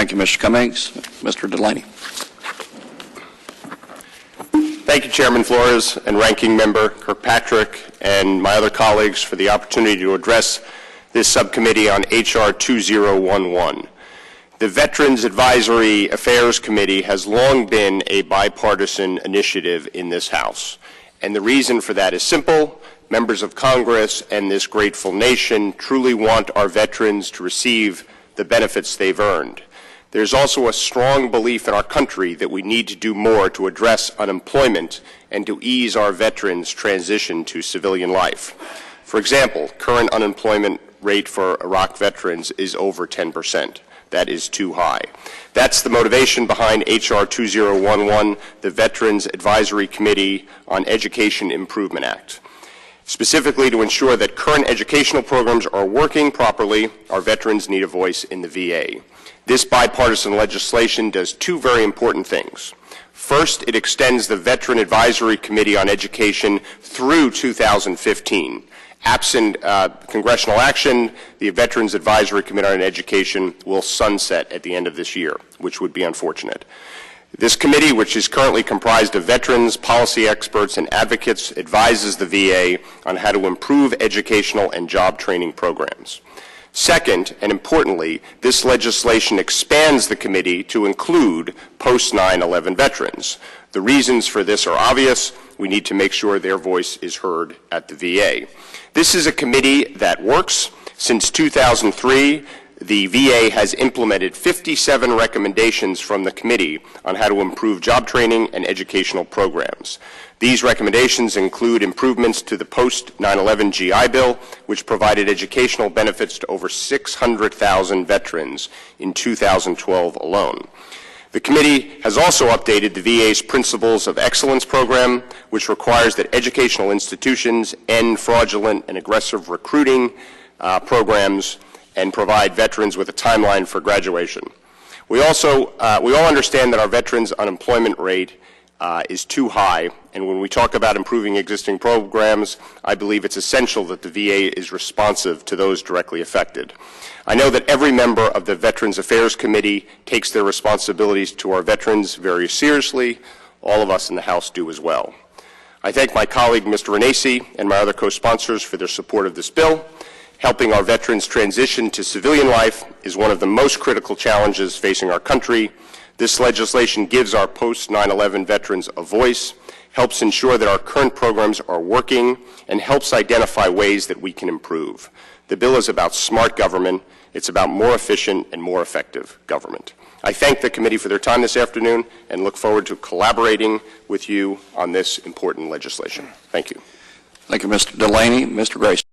Thank you, Mr. Cummings. Mr. Delaney. Thank you, Chairman Flores and Ranking Member Kirkpatrick and my other colleagues for the opportunity to address this subcommittee on H.R. 2011. The Veterans Advisory Affairs Committee has long been a bipartisan initiative in this House. And the reason for that is simple. Members of Congress and this grateful nation truly want our veterans to receive the benefits they've earned. There's also a strong belief in our country that we need to do more to address unemployment and to ease our veterans' transition to civilian life. For example, current unemployment rate for Iraq veterans is over 10%. That is too high. That's the motivation behind H.R. 2011, the Veterans Advisory Committee on Education Improvement Act. Specifically, to ensure that current educational programs are working properly, our veterans need a voice in the VA. This bipartisan legislation does two very important things. First, it extends the Veteran Advisory Committee on Education through 2015. Absent congressional action, the Veterans Advisory Committee on Education will sunset at the end of this year, which would be unfortunate. This committee, which is currently comprised of veterans, policy experts, and advocates, advises the VA on how to improve educational and job training programs. Second, and importantly, this legislation expands the committee to include post-9/11 veterans. The reasons for this are obvious. We need to make sure their voice is heard at the VA. This is a committee that works. Since 2003, the VA has implemented 57 recommendations from the committee on how to improve job training and educational programs. These recommendations include improvements to the post-9/11 GI Bill, which provided educational benefits to over 600,000 veterans in 2012 alone. The committee has also updated the VA's Principles of Excellence program, which requires that educational institutions end fraudulent and aggressive recruiting programs and provide veterans with a timeline for graduation. We all understand that our veterans' unemployment rate is too high, and when we talk about improving existing programs, I believe it's essential that the VA is responsive to those directly affected. I know that every member of the Veterans Affairs Committee takes their responsibilities to our veterans very seriously. All of us in the House do as well. I thank my colleague, Mr. Renacci, and my other co-sponsors for their support of this bill. Helping our veterans transition to civilian life is one of the most critical challenges facing our country. This legislation gives our post-9/11 veterans a voice, helps ensure that our current programs are working, and helps identify ways that we can improve. The bill is about smart government. It's about more efficient and more effective government. I thank the committee for their time this afternoon and look forward to collaborating with you on this important legislation. Thank you. Thank you, Mr. Delaney. Mr. Grace.